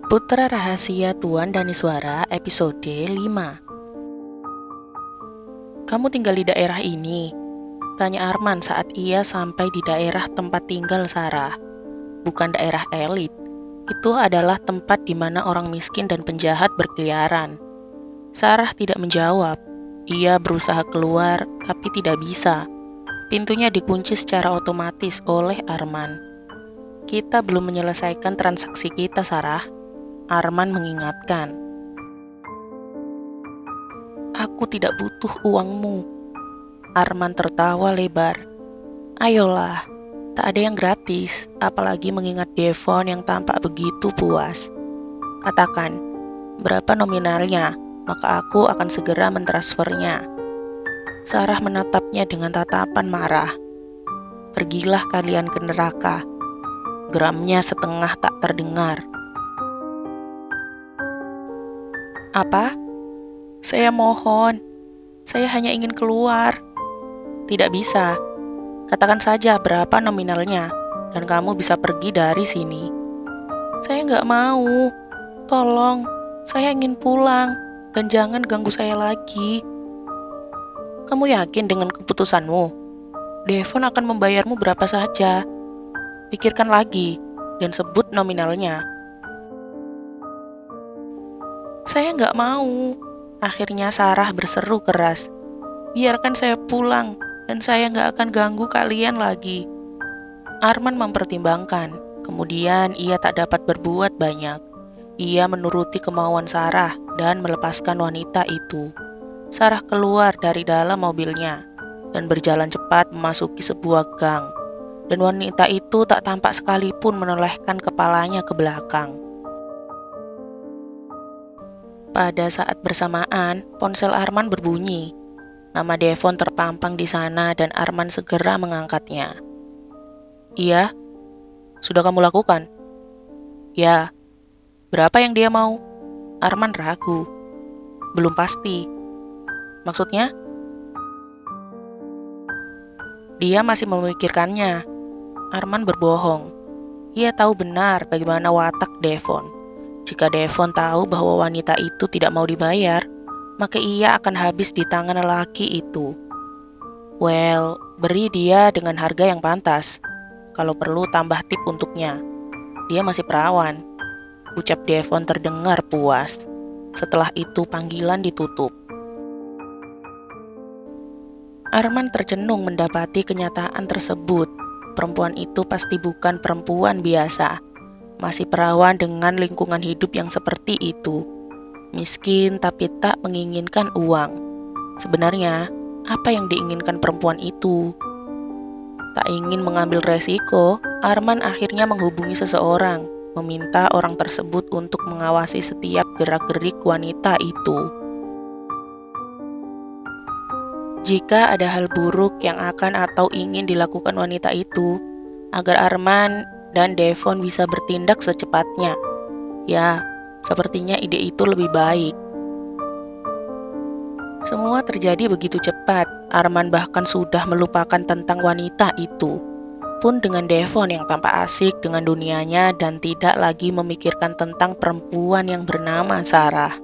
Putra Rahasia Tuan Daniswara episode 5. Kamu tinggal di daerah ini? Tanya Arman saat ia sampai di daerah tempat tinggal Sarah. Bukan daerah elit, itu adalah tempat di mana orang miskin dan penjahat berkeliaran. Sarah tidak menjawab. Ia berusaha keluar, tapi tidak bisa. Pintunya dikunci secara otomatis oleh Arman. Kita belum menyelesaikan transaksi kita, Sarah. Arman mengingatkan. Aku tidak butuh uangmu. Arman tertawa lebar. Ayolah, tak ada yang gratis, apalagi mengingat Devon yang tampak begitu puas. Katakan, berapa nominalnya, maka aku akan segera mentransfernya. Sarah menatapnya dengan tatapan marah. Pergilah kalian ke neraka. Geramnya setengah tak terdengar. Apa? Saya mohon. Saya hanya ingin keluar. Tidak bisa. Katakan saja berapa nominalnya, dan kamu bisa pergi dari sini. Saya nggak mau. Tolong, saya ingin pulang, dan jangan ganggu saya lagi. Kamu yakin dengan keputusanmu? Devon akan membayarmu berapa saja. Pikirkan lagi, dan sebut nominalnya. Saya nggak mau. Akhirnya Sarah berseru keras. Biarkan saya pulang, dan saya nggak akan ganggu kalian lagi. Arman mempertimbangkan. Kemudian ia tak dapat berbuat banyak. Ia menuruti kemauan Sarah dan melepaskan wanita itu. Sarah keluar dari dalam mobilnya dan berjalan cepat memasuki sebuah gang. Dan wanita itu tak tampak sekalipun menolehkan kepalanya ke belakang. Pada saat bersamaan, ponsel Arman berbunyi. Nama Devon terpampang di sana dan Arman segera mengangkatnya. Iya, sudah kamu lakukan? Ya, berapa yang dia mau? Arman ragu. Belum pasti. Maksudnya? Dia masih memikirkannya. Arman berbohong. Ia tahu benar bagaimana watak Devon. Jika Devon tahu bahwa wanita itu tidak mau dibayar, maka ia akan habis di tangan lelaki itu. Well, beri dia dengan harga yang pantas. Kalau perlu tambah tip untuknya. Dia masih perawan. Ucap Devon terdengar puas. Setelah itu panggilan ditutup. Arman tercenung mendapati kenyataan tersebut. Perempuan itu pasti bukan perempuan biasa. Masih perawan dengan lingkungan hidup yang seperti itu. Miskin tapi tak menginginkan uang. Sebenarnya, apa yang diinginkan perempuan itu? Tak ingin mengambil resiko, Arman akhirnya menghubungi seseorang, meminta orang tersebut untuk mengawasi setiap gerak-gerik wanita itu. Jika ada hal buruk yang akan atau ingin dilakukan wanita itu, agar Arman dan Devon bisa bertindak secepatnya. Ya, sepertinya ide itu lebih baik. Semua terjadi begitu cepat. Arman bahkan sudah melupakan tentang wanita itu. Pun dengan Devon yang tampak asik dengan dunianya dan tidak lagi memikirkan tentang perempuan yang bernama Sarah.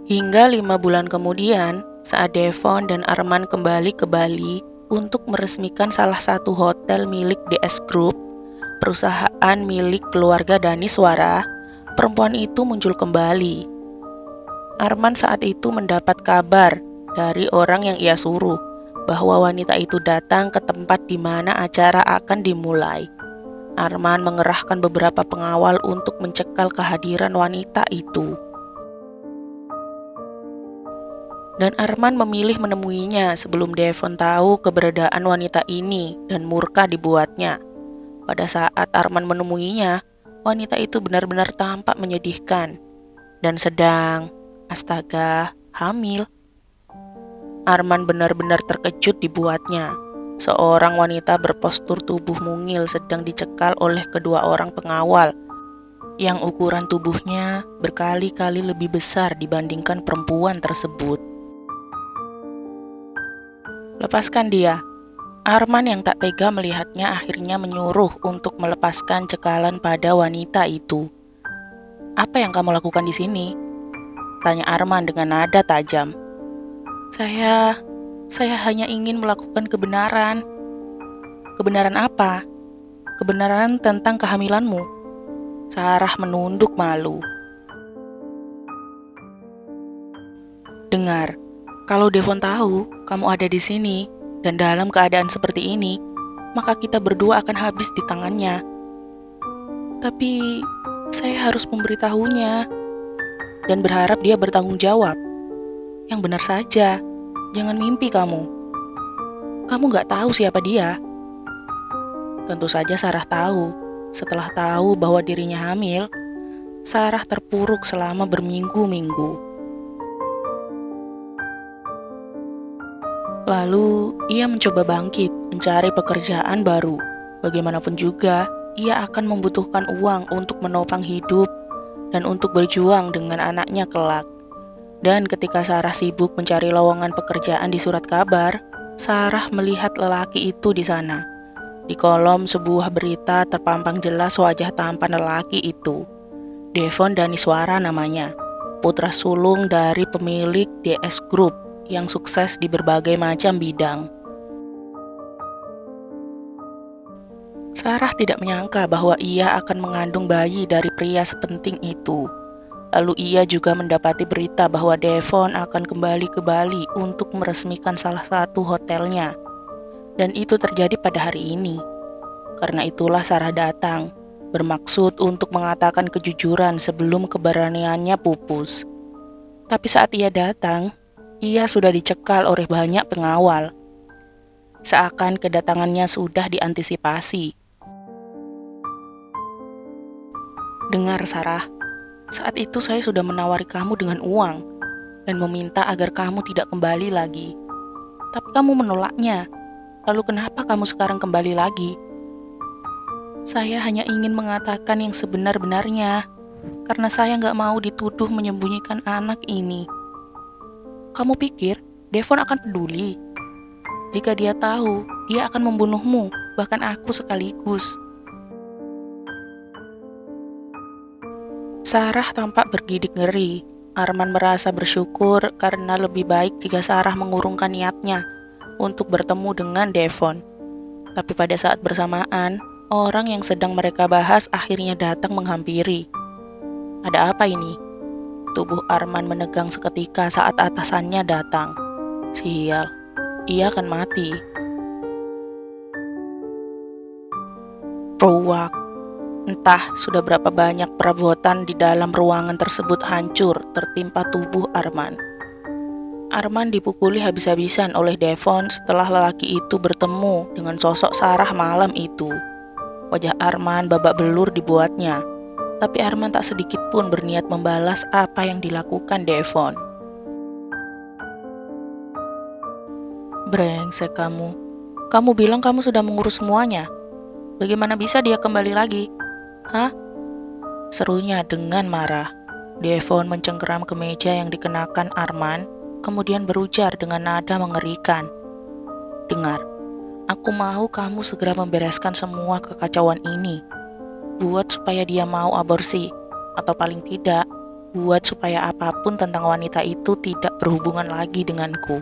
Hingga 5 bulan kemudian, saat Devon dan Arman kembali ke Bali untuk meresmikan salah satu hotel milik DS Group, perusahaan milik keluarga Daniswara, perempuan itu muncul kembali. Arman saat itu mendapat kabar dari orang yang ia suruh bahwa wanita itu datang ke tempat di mana acara akan dimulai. Arman mengerahkan beberapa pengawal untuk mencekal kehadiran wanita itu. Dan Arman memilih menemuinya sebelum Devon tahu keberadaan wanita ini dan murka dibuatnya. Pada saat Arman menemuinya, wanita itu benar-benar tampak menyedihkan dan sedang, astaga, hamil. Arman benar-benar terkejut dibuatnya. Seorang wanita berpostur tubuh mungil sedang dicekal oleh kedua orang pengawal yang ukuran tubuhnya berkali-kali lebih besar dibandingkan perempuan tersebut. Lepaskan dia. Arman yang tak tega melihatnya akhirnya menyuruh untuk melepaskan cekalan pada wanita itu. "Apa yang kamu lakukan di sini?" tanya Arman dengan nada tajam. Saya hanya ingin melakukan kebenaran." "Kebenaran apa?" "Kebenaran tentang kehamilanmu." Sarah menunduk malu. "Dengar, kalau Devon tahu kamu ada di sini dan dalam keadaan seperti ini, maka kita berdua akan habis di tangannya. Tapi saya harus memberitahunya dan berharap dia bertanggung jawab. Yang benar saja, jangan mimpi kamu. Kamu gak tahu siapa dia." Tentu saja Sarah tahu. Setelah tahu bahwa dirinya hamil, Sarah terpuruk selama berminggu-minggu. Lalu, ia mencoba bangkit, mencari pekerjaan baru. Bagaimanapun juga, ia akan membutuhkan uang untuk menopang hidup dan untuk berjuang dengan anaknya kelak. Dan ketika Sarah sibuk mencari lowongan pekerjaan di surat kabar, Sarah melihat lelaki itu di sana. Di kolom sebuah berita terpampang jelas wajah tampan lelaki itu. Devon Daniswara namanya, putra sulung dari pemilik DS Group yang sukses di berbagai macam bidang. Sarah tidak menyangka bahwa ia akan mengandung bayi dari pria sepenting itu. Lalu ia juga mendapati berita bahwa Devon akan kembali ke Bali untuk meresmikan salah satu hotelnya. Dan itu terjadi pada hari ini. Karena itulah Sarah datang, bermaksud untuk mengatakan kejujuran sebelum keberaniannya pupus. Tapi saat ia datang, ia sudah dicekal oleh banyak pengawal. Seakan kedatangannya sudah diantisipasi. "Dengar Sarah, saat itu saya sudah menawari kamu dengan uang dan meminta agar kamu tidak kembali lagi. Tapi kamu menolaknya. Lalu kenapa kamu sekarang kembali lagi?" "Saya hanya ingin mengatakan yang sebenar-benarnya, karena saya nggak mau dituduh menyembunyikan anak ini." "Kamu pikir Devon akan peduli? Jika dia tahu, dia akan membunuhmu, bahkan aku sekaligus." Sarah tampak bergidik ngeri. Arman merasa bersyukur karena lebih baik jika Sarah mengurungkan niatnya untuk bertemu dengan Devon. Tapi pada saat bersamaan, orang yang sedang mereka bahas akhirnya datang menghampiri. "Ada apa ini?" Tubuh Arman menegang seketika saat atasannya datang. Sial, ia akan mati. Ruak. Entah sudah berapa banyak perabotan di dalam ruangan tersebut hancur tertimpa tubuh Arman. Arman dipukuli habis-habisan oleh Devon setelah lelaki itu bertemu dengan sosok Sarah malam itu. Wajah Arman babak belur dibuatnya, tapi Arman tak sedikit pun berniat membalas apa yang dilakukan Devon. "Brengsek kamu. Kamu bilang kamu sudah mengurus semuanya. Bagaimana bisa dia kembali lagi? Hah?" serunya dengan marah. Devon mencengkeram kemeja yang dikenakan Arman, kemudian berujar dengan nada mengerikan. "Dengar, aku mau kamu segera membereskan semua kekacauan ini. Buat supaya dia mau aborsi, atau paling tidak, buat supaya apapun tentang wanita itu tidak berhubungan lagi denganku."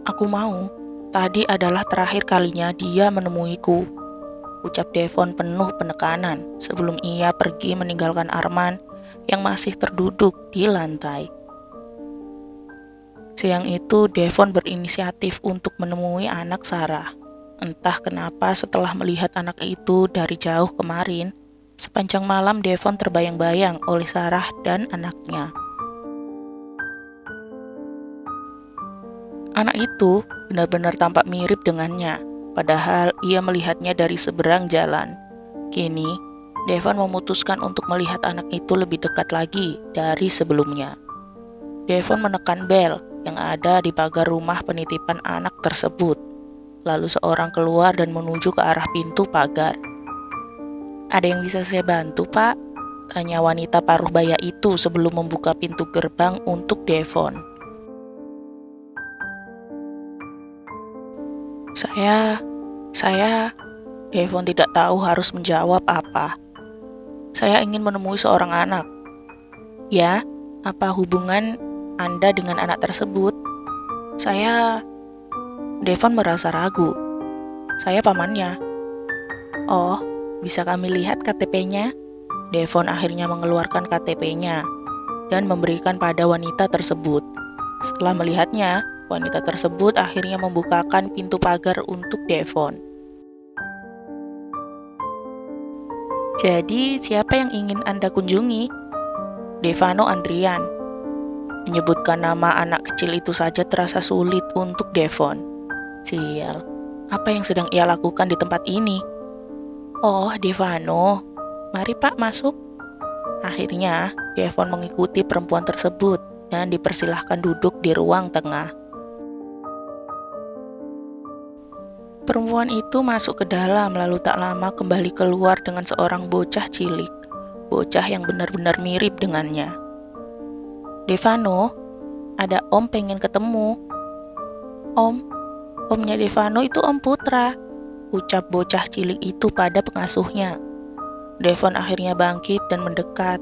"Aku mau. Tadi adalah terakhir kalinya dia menemuiku," ucap Devon penuh penekanan sebelum ia pergi meninggalkan Arman yang masih terduduk di lantai. Siang itu Devon berinisiatif untuk menemui anak Sarah. Entah kenapa setelah melihat anak itu dari jauh kemarin, sepanjang malam Devon terbayang-bayang oleh Sarah dan anaknya. Anak itu benar-benar tampak mirip dengannya, padahal ia melihatnya dari seberang jalan. Kini, Devon memutuskan untuk melihat anak itu lebih dekat lagi dari sebelumnya. Devon menekan bel yang ada di pagar rumah penitipan anak tersebut. Lalu seorang keluar dan menuju ke arah pintu pagar. "Ada yang bisa saya bantu, Pak?" tanya wanita paruh baya itu sebelum membuka pintu gerbang untuk Devon. Saya, saya, Devon tidak tahu harus menjawab apa. Saya ingin menemui seorang anak. Ya, apa hubungan Anda dengan anak tersebut? Devon merasa ragu. Saya pamannya. Oh, bisa kami lihat KTP-nya? Devon akhirnya mengeluarkan KTP-nya dan memberikan pada wanita tersebut. Setelah melihatnya, wanita tersebut akhirnya membukakan pintu pagar untuk Devon. Jadi, siapa yang ingin Anda kunjungi? Devano Andrian. Menyebutkan nama anak kecil itu saja terasa sulit untuk Devon. Sial, apa yang sedang ia lakukan di tempat ini? Oh, Devano. Mari Pak masuk. Akhirnya, Devon mengikuti perempuan tersebut dan dipersilahkan duduk di ruang tengah. Perempuan itu masuk ke dalam lalu tak lama kembali keluar dengan seorang bocah cilik. Bocah yang benar-benar mirip dengannya. Devano, ada Om pengen ketemu. Omnya Devano itu Om Putra, ucap bocah cilik itu pada pengasuhnya. Devon akhirnya bangkit dan mendekat.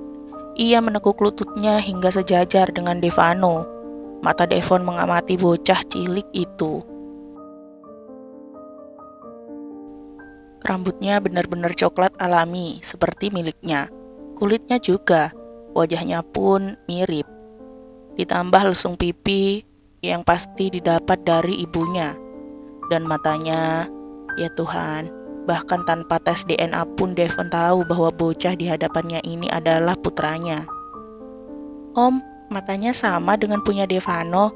Ia menekuk lututnya hingga sejajar dengan Devano. Mata Devon mengamati bocah cilik itu. Rambutnya benar-benar coklat alami, seperti miliknya. Kulitnya juga, wajahnya pun mirip. Ditambah lesung pipi yang pasti didapat dari ibunya. Dan matanya, ya Tuhan, bahkan tanpa tes DNA pun Devon tahu bahwa bocah di hadapannya ini adalah putranya. Om, matanya sama dengan punya Devano.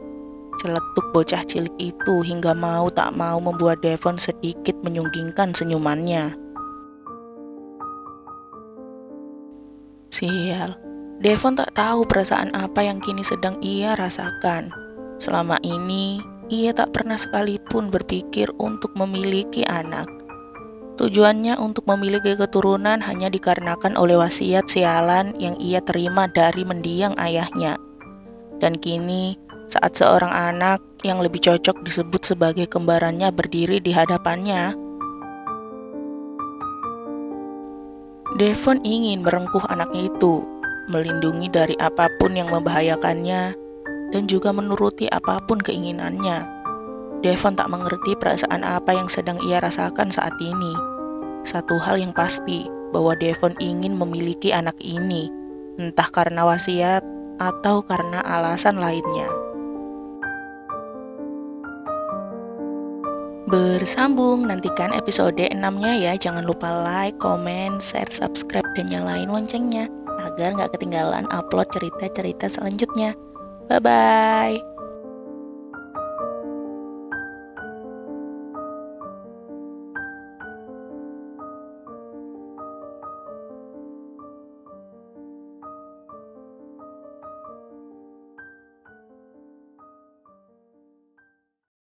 Celetuk bocah cilik itu hingga mau tak mau membuat Devon sedikit menyunggingkan senyumannya. Sial, Devon tak tahu perasaan apa yang kini sedang ia rasakan. Selama ini, ia tak pernah sekalipun berpikir untuk memiliki anak. Tujuannya untuk memiliki keturunan hanya dikarenakan oleh wasiat sialan yang ia terima dari mendiang ayahnya. Dan kini, saat seorang anak yang lebih cocok disebut sebagai kembarannya berdiri di hadapannya, Devon ingin merengkuh anaknya itu, melindungi dari apapun yang membahayakannya, dan juga menuruti apapun keinginannya. Devon tak mengerti perasaan apa yang sedang ia rasakan saat ini. Satu hal yang pasti, bahwa Devon ingin memiliki anak ini, entah karena wasiat atau karena alasan lainnya. Bersambung, nantikan episode 6-nya ya. Jangan lupa like, komen, share, subscribe, dan nyalain loncengnya agar gak ketinggalan upload cerita-cerita selanjutnya. Bye-bye.